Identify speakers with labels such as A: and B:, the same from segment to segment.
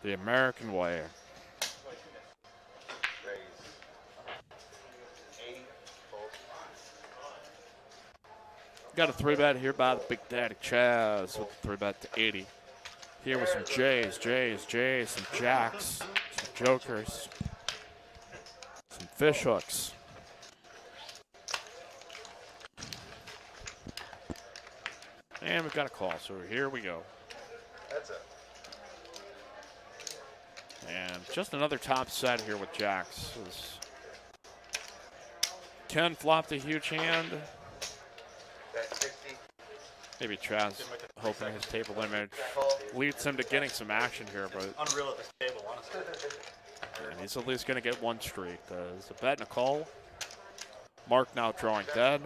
A: The American way. Got a 3-bet here by the Big Daddy Chaz with the 3-bet to 80. Here with some J's, some jacks, some jokers, some fish hooks. And we've got a call, so here we go.
B: That's it.
A: And just another top set here with jacks. Ken flopped a huge hand. Maybe Chaz hoping his table image leads him to getting some action here, but
B: unreal at this table, honestly.
A: And he's at least going to get one streak. There's a bet and a call. Mark now drawing dead.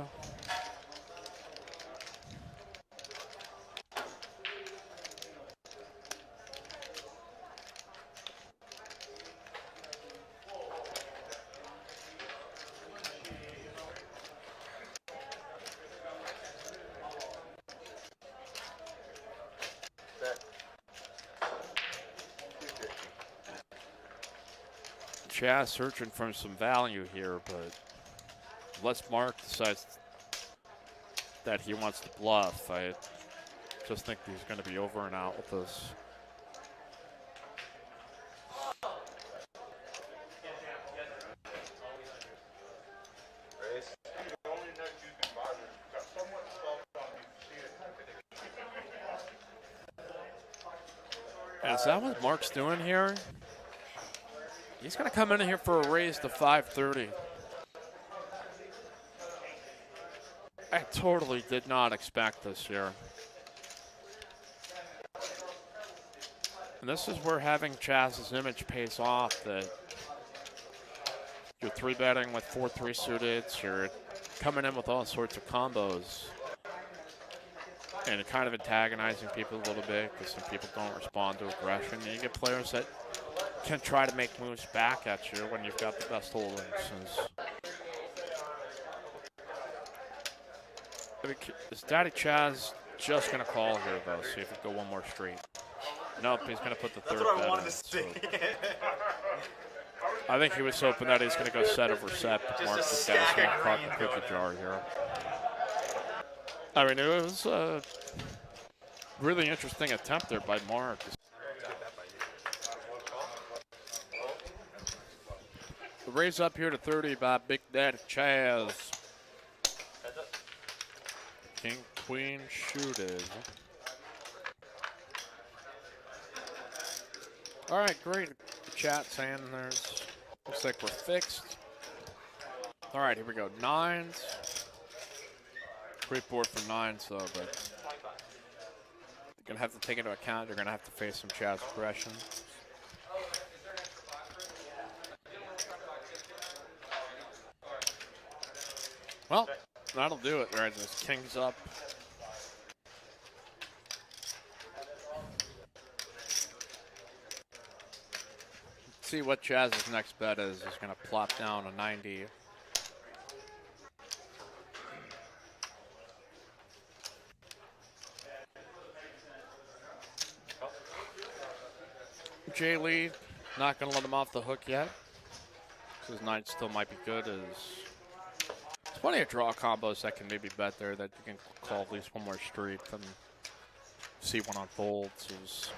A: Chaz searching for some value here, but unless Mark decides that he wants to bluff, I just think he's going to be over and out with this. And is that what Mark's doing here? He's going to come in here for a raise to 530. I totally did not expect this here. And this is where having Chaz's image pays off, that you're 3-betting with 4-3 suited, you're coming in with all sorts of combos, and kind of antagonizing people a little bit because some people don't respond to aggression. And you get players that can try to make moves back at you when you've got the best holdings. Is Daddy Chaz just going to call here, though, see if he can go one more street? Nope, he's going to put the third bet in. That's what I wanted to see. I think he was hoping that he's going to go set over set, but Mark just got his hand caught in the cookie jar here. I mean, it was a really interesting attempt there by Mark. The raise up here to 30 by Big Daddy Chaz. King, queen, suited. All right, great. The chat saying there's, looks like we're fixed. All right, here we go. Nines. Great board for nines, though, but you're going to have to take into account you're going to have to face some Chaz aggression. Well, that'll do it. Right, this king's up. Let's see what Chaz's next bet is. He's going to plop down a 90. Jay Lee, not going to let him off the hook yet. His nine still might be good. There's plenty of draw combos that can maybe bet there that you can call at least one more street and see one unfolds.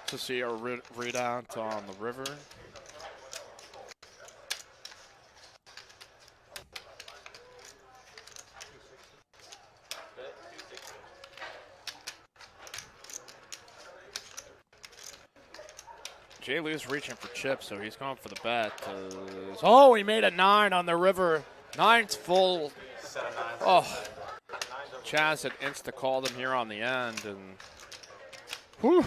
A: To see our readout on the river. Jay Lee's reaching for chips, so he's going for the bet. Oh, he made a 9 on the river. 9's full. Oh, Chaz had insta-called him here on the end, and whew.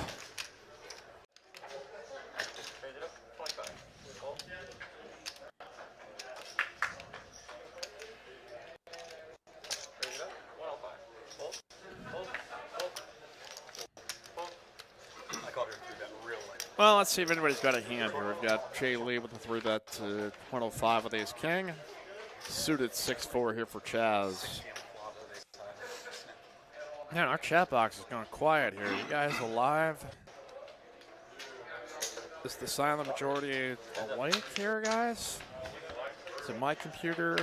A: Well, let's see if anybody's got a hand here. We've got Jay Lee with a 3-bet to 105 with ace king. Suited 6-4 here for Chaz. Man, our chat box is going quiet here. You guys alive? Is the silent majority awake here, guys? Is it my computer?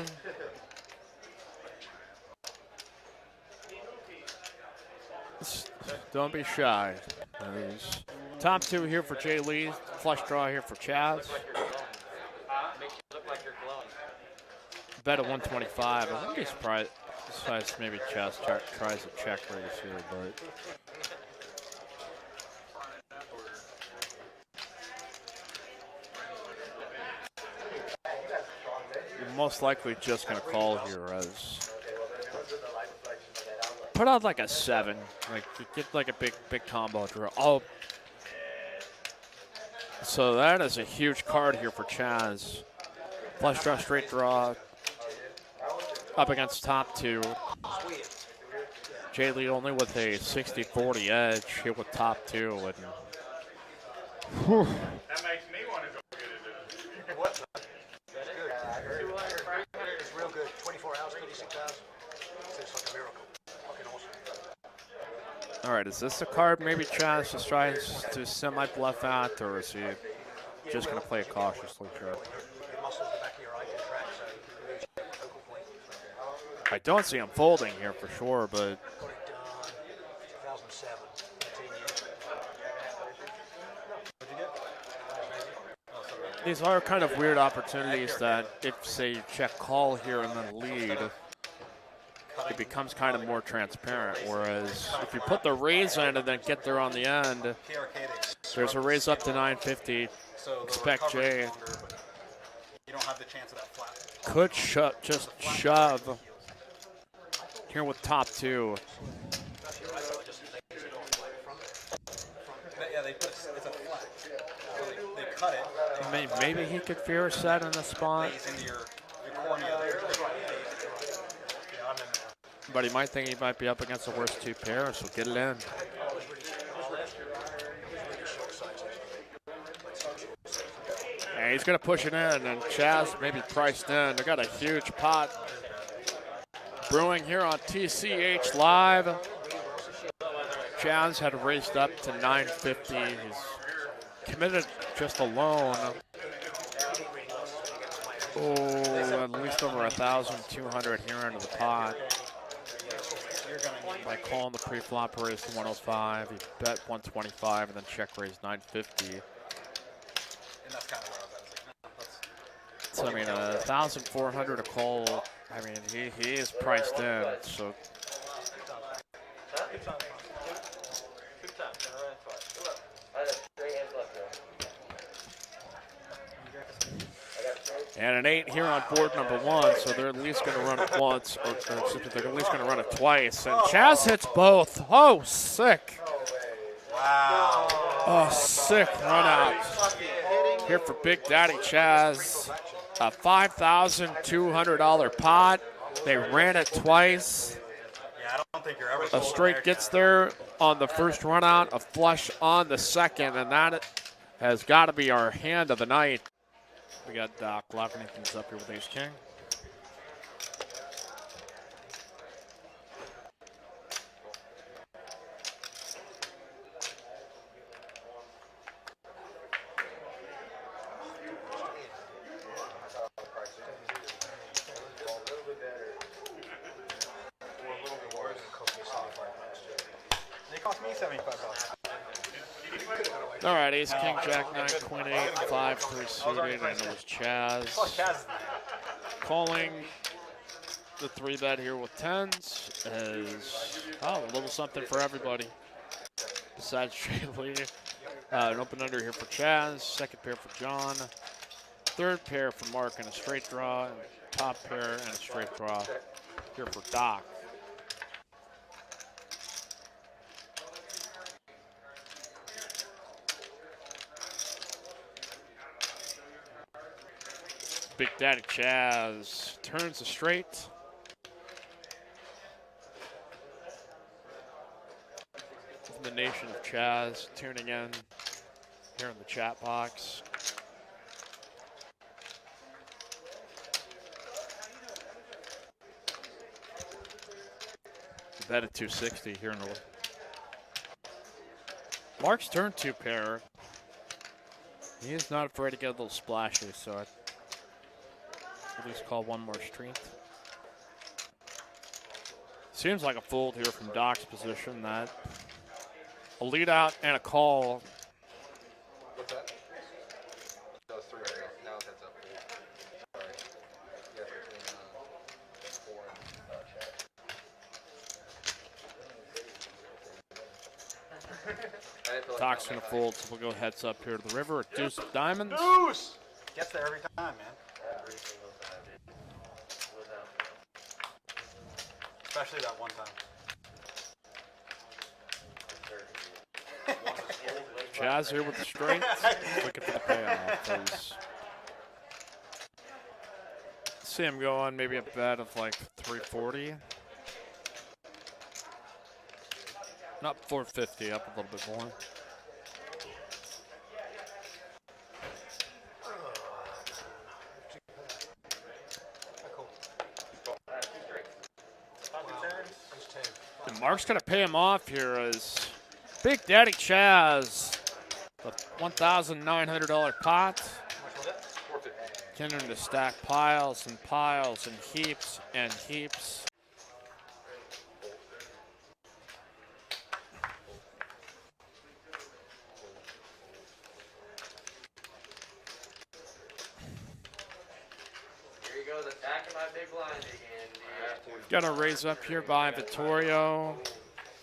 A: Don't be shy. There's top two here for Jay Lee. Flush draw here for Chaz. Bet at 125. I wouldn't be surprised. Besides, maybe Chaz tries a check raise here, but you're most likely just gonna call here as put out like a 7, like get like a big combo draw. Oh, so that is a huge card here for Chaz. Flush draw, straight draw, up against top two. Jay Lee only with a 60-40 edge here with top two. And
B: That makes me want to go get it. What? It's real good. 24 hours, 36,000. It's like a miracle. Fucking awesome.
A: all right, is this a card maybe Chaz just tries to semi-bluff at, or is he just going to play it cautiously here? I don't see him folding here for sure, but these are kind of weird opportunities that if, say, you check call here and then lead, it becomes kind of more transparent. Whereas if you put the raise in and then get there on the end, there's a raise up to 950. Expect Jay.
B: You don't have the chance of that flat.
A: Could just shove here with top two.
B: Yeah, they put it's a flat. They cut it.
A: Maybe he could fear a set in the spot.
B: Into your cornea there.
A: But he might think he might be up against the worst two pairs, so get it in. And he's going to push it in, and Chaz maybe priced in. They got a huge pot brewing here on TCH Live. Chaz had raised up to 950. He's committed just alone. Oh, at least over 1,200 here into the pot. By calling the pre-flop raise to 105, he bet 125 and then check raise 950.
B: And that's kind of where I was at.
A: So I mean, 1,400 a call. I mean, he is priced in. So and an 8 here on board number 1, so they're at least going to run it once, or they're at least going to run it twice. And Chaz hits both. Oh, sick.
B: Wow.
A: Oh, sick run out here for Big Daddy Chaz. A $5,200 pot. They ran it twice.
B: Yeah, I don't think you're ever
A: A straight gets there on the first run out, a flush on the second, and that has got to be our hand of the night. We got Doc Levington's up here with Ace King.
B: They cost me $75.
A: All right, Ace King, Jack 9, Queen 8, 5-3 suited, and it was Chaz. Calling the 3-bet here with 10s as, a little something for everybody besides Jay Lee. An open under here for Chaz, second pair for John, third pair for Mark, and a straight draw, and top pair and a straight draw here for Doc. Big Daddy Chaz turns the straight. The nation of Chaz tuning in here in the chat box. Bet at 260 here in the. Mark's turn 2 pair. He is not afraid to get a little splashy, so I at least call one more street. Seems like a fold here from Doc's position. That a lead out and a call.
C: What's that? That was 3 right now. Now it's heads up. Sorry. Yeah, between 4 and.
A: Doc's gonna fold, so we'll go heads up here to the river. Deuce of diamonds.
B: Deuce! Gets there every time, man.
D: Every single time, dude. Without
B: Especially that one time.
A: Chaz here with the straight. Looking for the payoff. See him going maybe a bet of like 340. Not 450, up a little bit more. And Mark's gonna pay him off here as Big Daddy Chaz, the $1,900 pot. Continuing to stack piles and piles and heaps and heaps.
D: Here you go, the back of my big blind again, dude.
A: Gonna raise up here by Vittorio.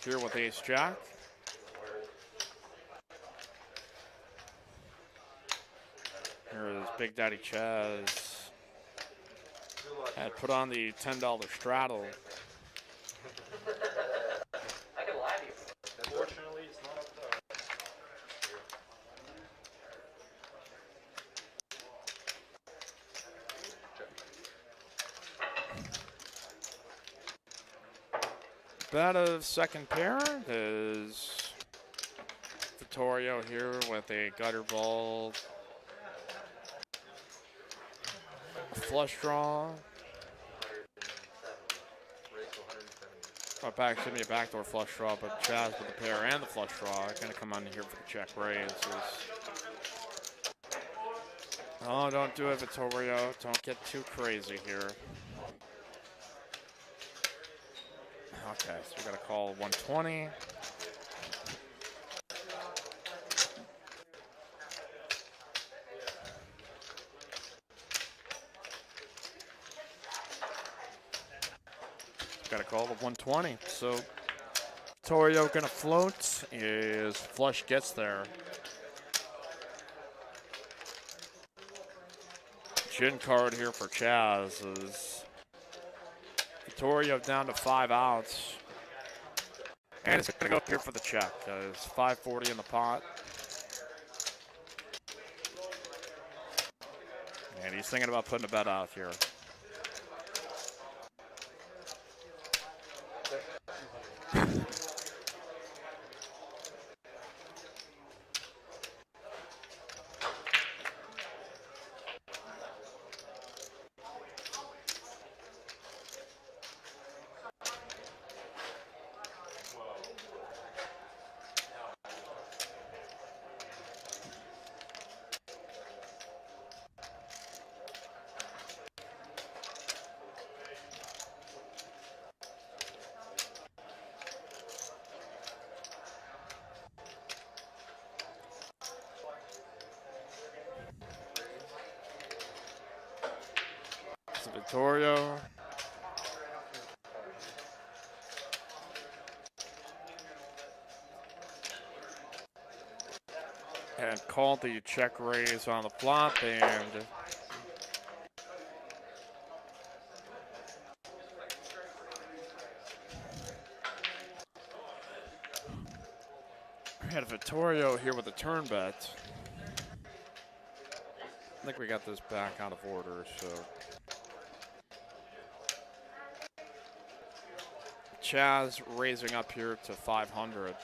A: Here with Ace Jack. Here is Big Daddy Chaz. Had put on the $10 straddle.
D: I can lie to you.
C: Unfortunately, it's not up there.
A: Bet of second pair is Vittorio here with a gutter ball. Flush draw. Excuse me, a backdoor flush draw, but Chaz with the pair and the flush draw going to come on here for the check raise. Oh, don't do it, Vittorio. Don't get too crazy here. Okay, so we got to call 120. Got to call the 120. So Vittorio gonna float as flush gets there. Gin card here for Chaz is Vittorio down to 5 outs. And it's gonna go up here for the check. It's 540 in the pot. And he's thinking about putting a bet out here. Vittorio. And called the check raise on the flop and we had Vittorio here with a turn bet. I think we got this back out of order, so. Chaz raising up here to 500.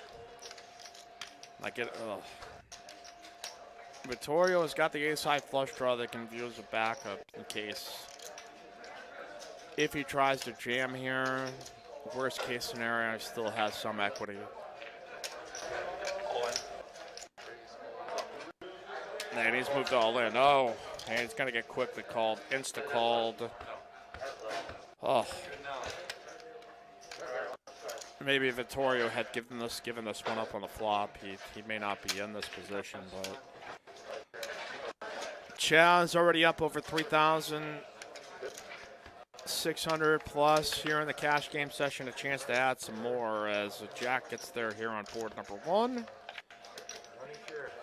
A: I get Vittorio has got the ace-high flush draw that can view as a backup in case if he tries to jam here, Worst case scenario, still has some equity. And he's moved all in. Oh, and he's going to get quickly called. Insta-called. Oh. Maybe if Vittorio had given this one up on the flop, he may not be in this position, but Chaz already up over 3,600 plus here in the cash game session. A chance to add some more as Jack gets there here on board number 1.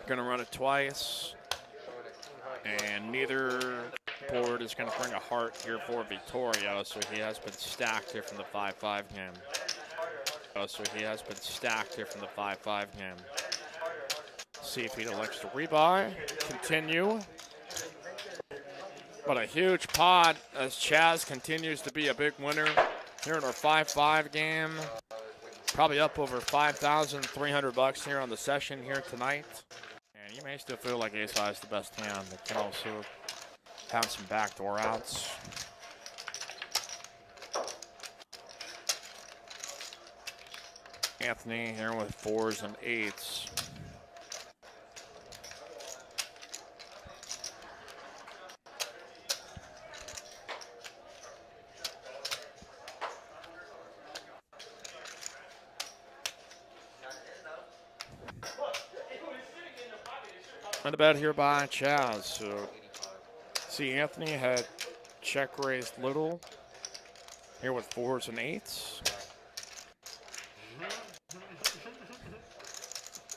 A: Gonna run it twice, and neither board is gonna bring a heart here for Vittorio, so he has been stacked here from the 5-5 game. See if he elects to rebuy. Continue. But a huge pot as Chaz continues to be a big winner here in our 5-5 game. Probably up over $5,300 here on the session here tonight. And you may still feel like ace-high is the best hand. It can also have some backdoor outs. Anthony here with 4s and 8s. And a bet here by Chaz. So, see, Anthony had check raised little here with 4s and 8s.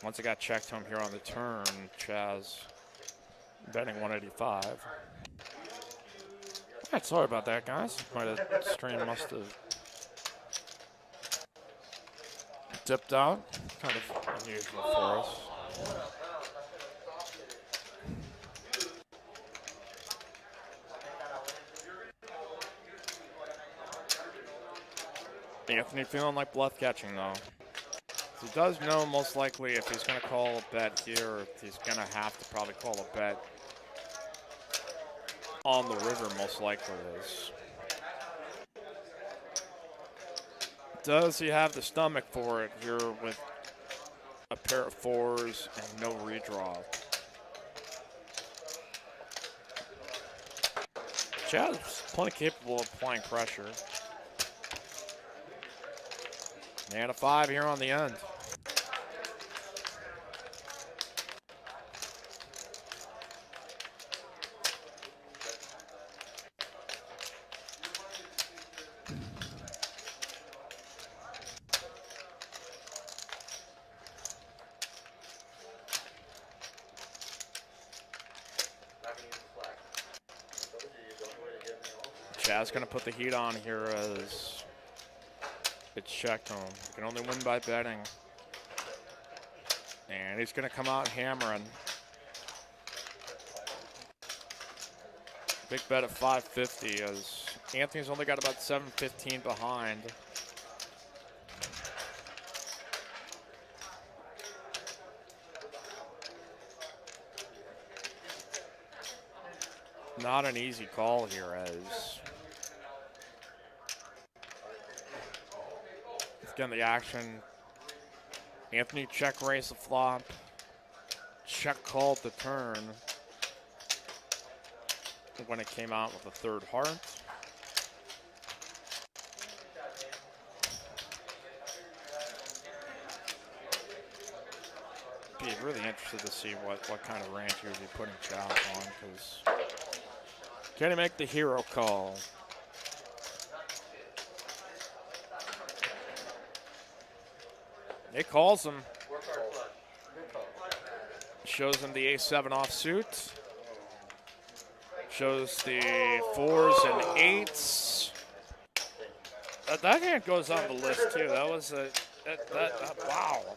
A: Once it got checked home here on the turn, Chaz betting 185. All right, sorry about that, guys. Stream must have dipped out. Kind of unusual for us. Anthony feeling like bluff catching, though. He does know most likely if he's going to call a bet here, or if he's going to have to probably call a bet on the river, most likely is. Does he have the stomach for it here with a pair of 4s and no redraw? Chaz is plenty capable of applying pressure. And a 5 here on the end. Chaz gonna put the heat on here as it's checked home. You can only win by betting. And he's going to come out hammering. Big bet at 550 as Anthony's only got about 715 behind. Not an easy call here as again, the action. Anthony check raised the flop. Check called the turn when it came out with a 3rd heart. Be really interested to see what kind of range he would be putting Chaz on, because can he make the hero call? It calls him. Shows him the ace-7 offsuit. Shows the 4s and 8s. That hand goes on the list too. That was wow.